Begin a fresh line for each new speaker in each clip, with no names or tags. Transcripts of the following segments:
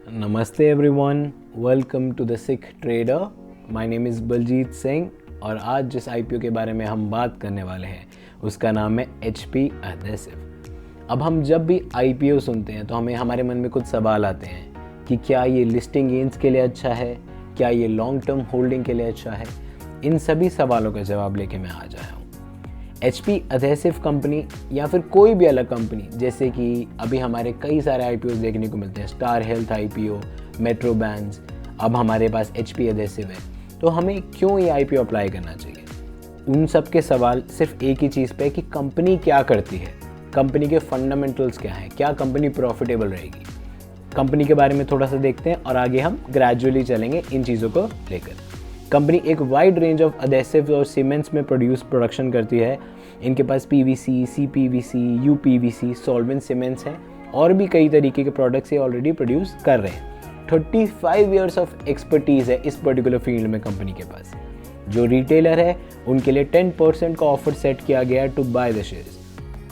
नमस्ते everyone, welcome to the Sikh trader. My name is Baljeet Singh और आज जिस आईपीओ के बारे में हम बात करने वाले हैं उसका नाम है HP एडहेसिव। अब हम जब भी आईपीओ सुनते हैं तो हमारे मन में कुछ सवाल आते हैं कि क्या ये लिस्टिंग गेन्स के लिए अच्छा है, क्या ये लॉन्ग टर्म होल्डिंग के लिए अच्छा है। इन सभी सवालों का जवाब लेके मैं आज आया हूँ। HP एडहेसिव कंपनी या फिर कोई भी अलग कंपनी, जैसे कि अभी हमारे कई सारे आईपीओ देखने को मिलते हैं, star health IPO, metro bands, अब हमारे पास HP एडहेसिव है, तो हमें क्यों ये आईपीओ अप्लाई करना चाहिए। उन सब के सवाल सिर्फ एक ही चीज़ पे है कि कंपनी क्या करती है, कंपनी के फंडामेंटल्स क्या हैं, क्या कंपनी प्रॉफिटेबल रहेगी। कंपनी के बारे में थोड़ा सा देखते हैं और आगे हम ग्रेजुअली चलेंगे इन चीज़ों को लेकर। कंपनी एक वाइड रेंज ऑफ एडहेसिव और सीमेंट्स में प्रोडक्शन करती है। इनके पास PVC, CPVC, UPVC, solvent cements हैं और भी कई तरीके के प्रोडक्ट्स ये ऑलरेडी प्रोड्यूस कर रहे हैं। 35 इयर्स ऑफ एक्सपर्टीज़ है इस पर्टिकुलर फील्ड में कंपनी के पास। जो रिटेलर है उनके लिए 10% का ऑफर सेट किया गया है to buy the shares.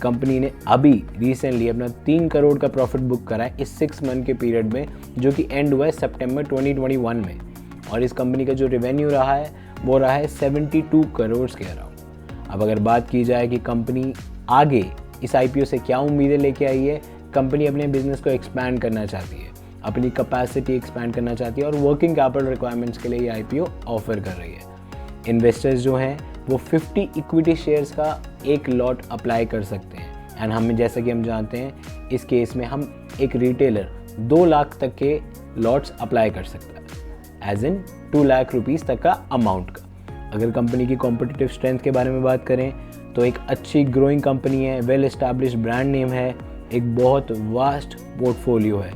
Company ने अभी रिसेंटली अपना 3 करोड़ का प्रॉफिट बुक करा है इस 6 मंथ के पीरियड में, जो कि एंड हुआ है सितंबर 2021 में। और इस कंपनी का जो रेवेन्यू रहा है वो रहा है 72 करोड़ के अराउंड। अब अगर बात की जाए कि कंपनी आगे इस आईपीओ से क्या उम्मीदें लेके आई है, कंपनी अपने बिजनेस को एक्सपैंड करना चाहती है, अपनी कैपेसिटी एक्सपैंड करना चाहती है और वर्किंग कैपिटल रिक्वायरमेंट्स के लिए ये आईपीओ ऑफर कर रही है। इन्वेस्टर्स जो हैं वो 50 इक्विटी शेयर्स का एक लॉट अप्लाई कर सकते हैं। एंड हमें जैसा कि हम जानते हैं इस केस में हम एक रिटेलर 2 लाख तक के लॉट्स अप्लाई कर सकता है, एज इन 2 लाख रुपीज़ तक का अमाउंट का। अगर कंपनी की कॉम्पिटिटिव स्ट्रेंथ के बारे में बात करें तो एक अच्छी ग्रोइंग कंपनी है, वेल एस्टैब्लिश्ड ब्रांड नेम है, एक बहुत वास्ट पोर्टफोलियो है,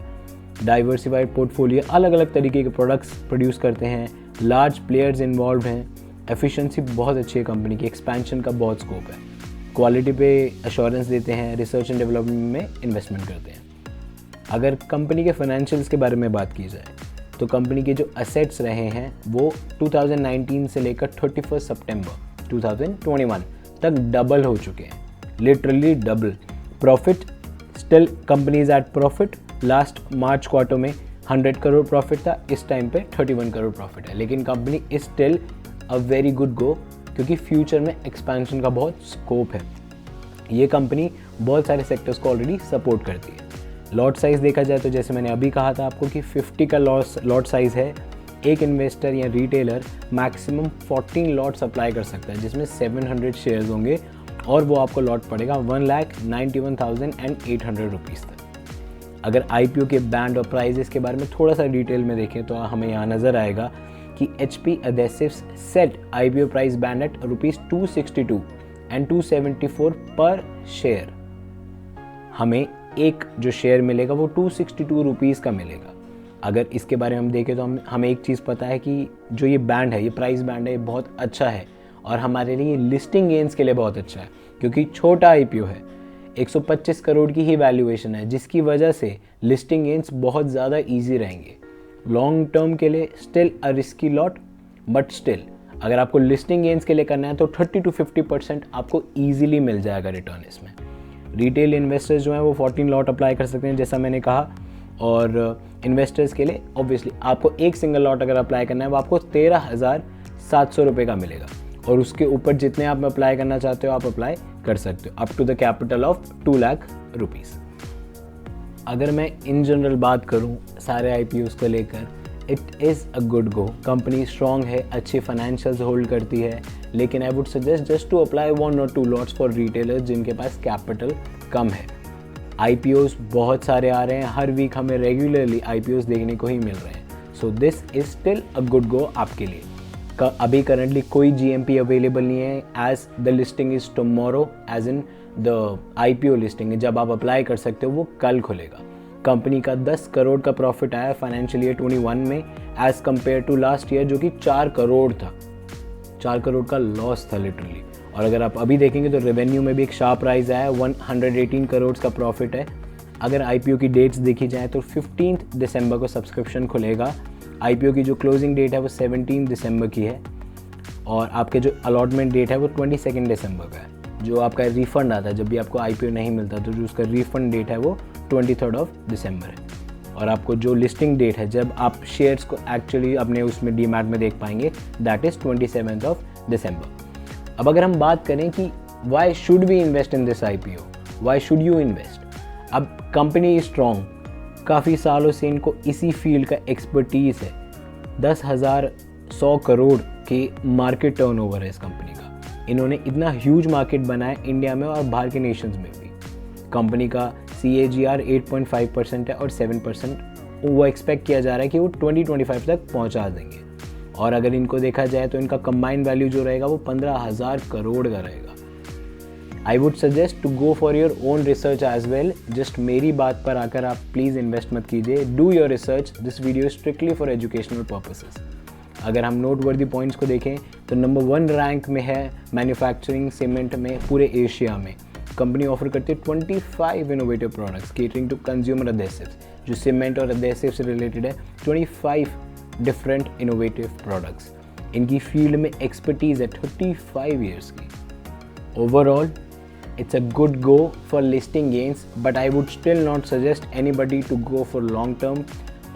डाइवर्सिफाइड पोर्टफोलियो, अलग अलग तरीके के प्रोडक्ट्स प्रोड्यूस करते हैं, लार्ज प्लेयर्स इन्वॉल्व हैं, एफिशिएंसी बहुत अच्छी है कंपनी की, एक्सपेंशन का बहुत स्कोप है, क्वालिटी पे एश्योरेंस देते हैं, रिसर्च एंड डेवलपमेंट में इन्वेस्टमेंट करते हैं। अगर कंपनी के फाइनेंशियल्स के बारे में बात की जाए तो कंपनी के जो असेट्स रहे हैं वो 2019 से लेकर 31 सितंबर 2021 तक डबल हो चुके हैं, literally double. Profit still company is at profit. Last March quarter में 100 करोड़ प्रॉफिट था, इस टाइम पे 31 करोड़ प्रॉफिट है, लेकिन company is still a very good go क्योंकि फ्यूचर में एक्सपेंशन का बहुत स्कोप है। ये कंपनी बहुत सारे सेक्टर्स को ऑलरेडी सपोर्ट करती है। लॉट साइज़ देखा जाए तो जैसे मैंने अभी कहा था आपको कि 50 का लॉट साइज़ है। एक इन्वेस्टर या रिटेलर मैक्सिमम 14 लॉट्स अप्लाई कर सकता है, जिसमें 700 शेयर्स होंगे और वो आपको लॉट पड़ेगा 1,91,800 रुपीज़ तक। अगर आईपीओ के बैंड और प्राइजेस के बारे में थोड़ा सा डिटेल में देखें तो हमें यहाँ नज़र आएगा कि HP adhesives set IPO price band at ₹262 and 274 per share. हमें एक जो शेयर मिलेगा वो 262 रुपीज़ का मिलेगा। अगर इसके बारे में हम देखें तो हमें एक चीज़ पता है कि जो ये बैंड है, ये प्राइस बैंड है, ये बहुत अच्छा है और हमारे लिए लिस्टिंग गेन्स के लिए बहुत अच्छा है क्योंकि छोटा आईपीओ है, 125 करोड़ की ही वैल्यूएशन है, जिसकी वजह से लिस्टिंग गेन्स बहुत ज़्यादा ईजी रहेंगे। लॉन्ग टर्म के लिए still a risky lot, but still अगर आपको लिस्टिंग गेन्स के लिए करना है तो 30 to 50% आपको ईजिली मिल जाएगा रिटर्न इसमें। रिटेल इन्वेस्टर्स जो हैं वो 14 लॉट अप्लाई कर सकते हैं जैसा मैंने कहा, और इन्वेस्टर्स के लिए ऑब्वियसली आपको एक सिंगल लॉट अगर अप्लाई करना है वो आपको 13,700 रुपये का मिलेगा और उसके ऊपर जितने आप अप्लाई करना चाहते हो आप अप्लाई कर सकते हो, up to the capital of 2 lakh rupees. अगर मैं इन जनरल बात करूं सारे आईपीओस को लेकर, it is a good go. Company strong है, अच्छे फाइनेंशियल्स होल्ड करती है, लेकिन I would suggest just to apply 1 or 2 lots for retailers जिनके पास कैपिटल कम है। आईपीओस बहुत सारे आ रहे हैं, हर वीक हमें रेगुलरली आईपीओस देखने को ही मिल रहे हैं, so this is still a good go आपके लिए। अभी करंटली कोई GMP अवेलेबल नहीं है, as the listing is tomorrow, as in the IPO listing जब आप अप्लाई कर सकते हो वो कल खुलेगा। कंपनी का 10 करोड़ का प्रॉफिट आया फाइनेंशियल ईयर 21 में, as compare to last year जो कि 4 करोड़ था। 4 करोड़ का लॉस था लिटरली। और अगर आप अभी देखेंगे तो रेवेन्यू में भी एक शार्प राइज आया है, 118 करोड़ का प्रॉफिट है। अगर आईपीओ की डेट्स देखी जाए तो 15 दिसंबर को सब्सक्रिप्शन खुलेगा। आईपीओ की जो क्लोजिंग डेट है वो 17 दिसंबर की है और आपके जो अलॉटमेंट डेट है वो 22 दिसंबर का है। जो आपका रिफंड आता है जब भी आपको आईपीओ नहीं मिलता तो जो उसका रिफंड डेट है वो 23 दिसंबर है। और आपको जो लिस्टिंग डेट है जब आप शेयर्स को एक्चुअली अपने उसमें डीमैट में देख पाएंगे, दैट इज़ 27 दिसंबर। अब अगर हम बात करें कि why should we invest in this IPO, why should you invest, अब कंपनी इज स्ट्रॉन्ग, काफ़ी सालों से इनको इसी फील्ड का एक्सपर्टीज है, 10,100 करोड़ के मार्केट टर्नओवर है इस कंपनी का। इन्होंने इतना ह्यूज मार्केट बनाया इंडिया में और बाहर के नेशंस में भी। कंपनी का CAGR 8.5% है और 7% वो एक्सपेक्ट किया जा रहा है कि वो 2025 तक पहुंचा देंगे। और अगर इनको देखा जाए तो इनका कंबाइंड वैल्यू जो रहेगा वो 15,000 करोड़ का रहेगा। I would suggest to go for your own research as well. Just मेरी बात पर आकर आप प्लीज़ इन्वेस्ट मत कीजिए, do your research. This video strictly for educational purposes. अगर हम नोटवर्दी पॉइंट्स को देखें तो नंबर 1 रैंक में है मैन्युफैक्चरिंग सीमेंट में पूरे एशिया में। कंपनी ऑफर करती है 25 innovative products catering to consumer adhesives, जो सीमेंट और अडेसिव से रिलेटेड है। 25 डिफरेंट इनोवेटिव प्रोडक्ट्स। इनकी फील्ड में एक्सपर्टीज है 35 ईयर्स की। Overall it's a good go for listing gains, but I would still not suggest anybody to go for long term.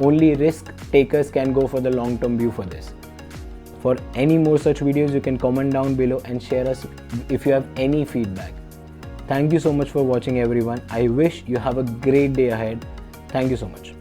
Only risk takers can go for the long term view for this. For any more such videos, you can comment down below and share us if you have any feedback. Thank you so much for watching everyone. I wish you have a great day ahead. Thank you so much.